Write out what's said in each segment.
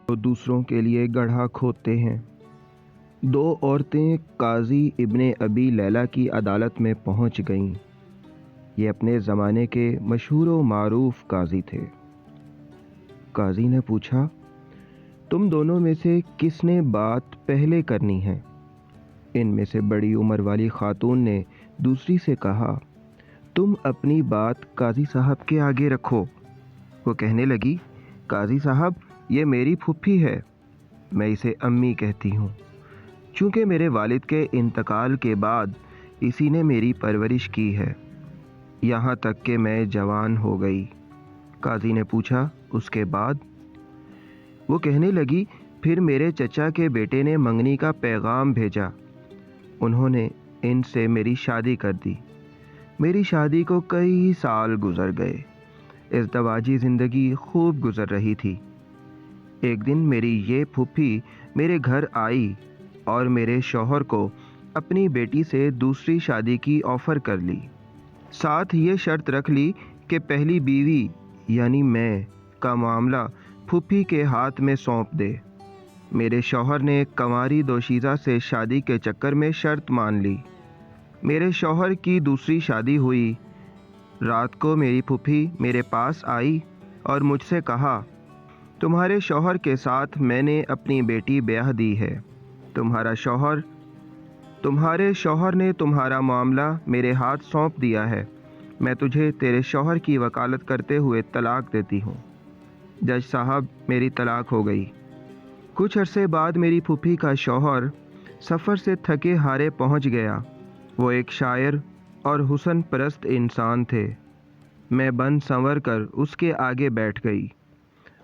تو دوسروں کے لیے گڑھا کھودتے ہیں۔ دو عورتیں قاضی ابن ابی لیلہ کی عدالت میں پہنچ گئیں۔ یہ اپنے زمانے کے مشہور و معروف قاضی تھے۔ قاضی نے پوچھا، تم دونوں میں سے کس نے بات پہلے کرنی ہے؟ ان میں سے بڑی عمر والی خاتون نے دوسری سے کہا، تم اپنی بات قاضی صاحب کے آگے رکھو۔ وہ کہنے لگی، قاضی صاحب، یہ میری پھوپھی ہے، میں اسے امی کہتی ہوں، چونکہ میرے والد کے انتقال کے بعد اسی نے میری پرورش کی ہے، یہاں تک کہ میں جوان ہو گئی۔ قاضی نے پوچھا، اس کے بعد؟ وہ کہنے لگی، پھر میرے چچا کے بیٹے نے منگنی کا پیغام بھیجا، انہوں نے ان سے میری شادی کر دی۔ میری شادی کو کئی سال گزر گئے، ازدواجی زندگی خوب گزر رہی تھی۔ ایک دن میری یہ پھوپھی میرے گھر آئی اور میرے شوہر کو اپنی بیٹی سے دوسری شادی کی آفر کر لی، ساتھ یہ شرط رکھ لی کہ پہلی بیوی یعنی میں کا معاملہ پھوپھی کے ہاتھ میں سونپ دے۔ میرے شوہر نے کنواری دوشیزہ سے شادی کے چکر میں شرط مان لی۔ میرے شوہر کی دوسری شادی ہوئی۔ رات کو میری پھوپھی میرے پاس آئی اور مجھ سے کہا، تمہارے شوہر کے ساتھ میں نے اپنی بیٹی بیاہ دی ہے، تمہارے شوہر نے تمہارا معاملہ میرے ہاتھ سونپ دیا ہے، میں تجھے تیرے شوہر کی وکالت کرتے ہوئے طلاق دیتی ہوں۔ جج صاحب، میری طلاق ہو گئی۔ کچھ عرصے بعد میری پھوپھی کا شوہر سفر سے تھکے ہارے پہنچ گیا۔ وہ ایک شاعر اور حسن پرست انسان تھے۔ میں بن سنور کر اس کے آگے بیٹھ گئی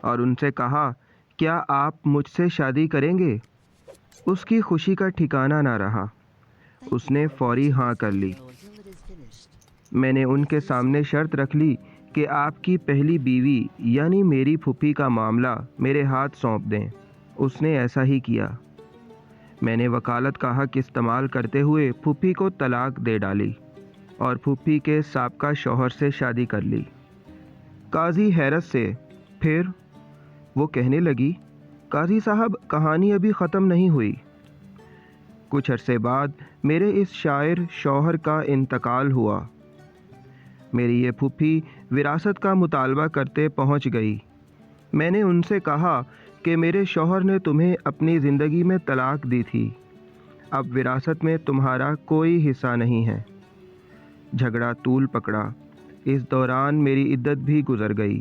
اور ان سے کہا، کیا آپ مجھ سے شادی کریں گے؟ اس کی خوشی کا ٹھکانہ نہ رہا، اس نے فوری ہاں کر لی۔ میں نے ان کے سامنے شرط رکھ لی کہ آپ کی پہلی بیوی یعنی میری پھوپھی کا معاملہ میرے ہاتھ سونپ دیں۔ اس نے ایسا ہی کیا۔ میں نے وکالت کا حق استعمال کرتے ہوئے پھوپھی کو طلاق دے ڈالی اور پھوپھی کے سابقہ شوہر سے شادی کر لی۔ قاضی حیرت سے، پھر؟ وہ کہنے لگی، قاضی صاحب، کہانی ابھی ختم نہیں ہوئی۔ کچھ عرصے بعد میرے اس شاعر شوہر کا انتقال ہوا۔ میری یہ پھوپھی وراثت کا مطالبہ کرتے پہنچ گئی۔ میں نے ان سے کہا کہ میرے شوہر نے تمہیں اپنی زندگی میں طلاق دی تھی، اب وراثت میں تمہارا کوئی حصہ نہیں ہے۔ جھگڑا طول پکڑا، اس دوران میری عدت بھی گزر گئی۔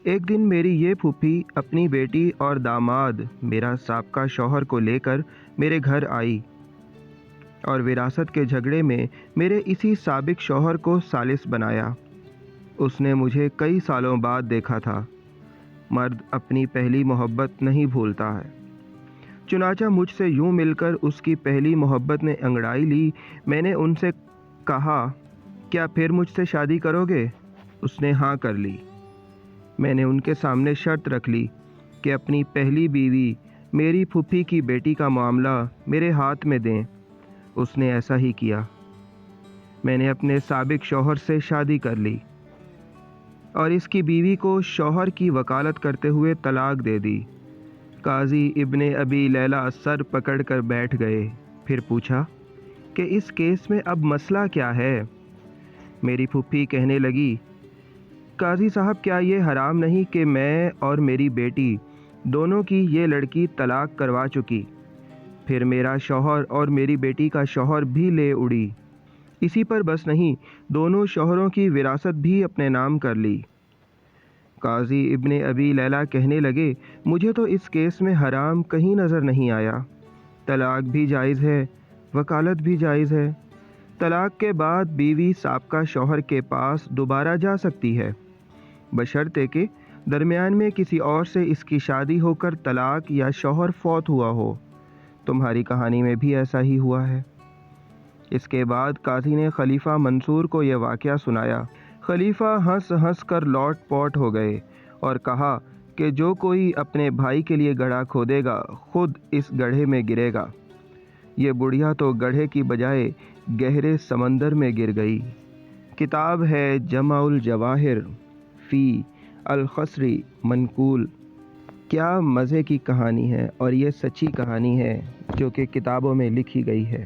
ایک دن میری یہ پھوپھی اپنی بیٹی اور داماد میرا سابقہ شوہر کو لے کر میرے گھر آئی اور وراثت کے جھگڑے میں میرے اسی سابق شوہر کو ثالث بنایا۔ اس نے مجھے کئی سالوں بعد دیکھا تھا۔ مرد اپنی پہلی محبت نہیں بھولتا ہے۔ چنانچہ مجھ سے یوں مل کر اس کی پہلی محبت نے انگڑائی لی۔ میں نے ان سے کہا، کیا پھر مجھ سے شادی کرو گے؟ اس نے ہاں کر لی۔ میں نے ان کے سامنے شرط رکھ لی کہ اپنی پہلی بیوی میری پھوپھی کی بیٹی کا معاملہ میرے ہاتھ میں دیں۔ اس نے ایسا ہی کیا۔ میں نے اپنے سابق شوہر سے شادی کر لی اور اس کی بیوی کو شوہر کی وکالت کرتے ہوئے طلاق دے دی۔ قاضی ابن ابی لیلہ سر پکڑ کر بیٹھ گئے، پھر پوچھا کہ اس کیس میں اب مسئلہ کیا ہے؟ میری پھوپھی کہنے لگی، قاضی صاحب، کیا یہ حرام نہیں کہ میں اور میری بیٹی دونوں کی یہ لڑکی طلاق کروا چکی، پھر میرا شوہر اور میری بیٹی کا شوہر بھی لے اڑی، اسی پر بس نہیں، دونوں شوہروں کی وراثت بھی اپنے نام کر لی۔ قاضی ابن ابی لیلہ کہنے لگے، مجھے تو اس کیس میں حرام کہیں نظر نہیں آیا۔ طلاق بھی جائز ہے، وکالت بھی جائز ہے۔ طلاق کے بعد بیوی سابقہ شوہر کے پاس دوبارہ جا سکتی ہے، بشرطے کہ درمیان میں کسی اور سے اس کی شادی ہو کر طلاق یا شوہر فوت ہوا ہو۔ تمہاری کہانی میں بھی ایسا ہی ہوا ہے۔ اس کے بعد قاضی نے خلیفہ منصور کو یہ واقعہ سنایا۔ خلیفہ ہنس ہنس کر لوٹ پوٹ ہو گئے اور کہا کہ جو کوئی اپنے بھائی کے لیے گڑھا کھودے گا خود اس گڑھے میں گرے گا۔ یہ بڑھیا تو گڑھے کی بجائے گہرے سمندر میں گر گئی۔ کتاب ہے جمع الجواہر فی الخصری منقول۔ کیا مزے کی کہانی ہے، اور یہ سچی کہانی ہے جو کہ کتابوں میں لکھی گئی ہے۔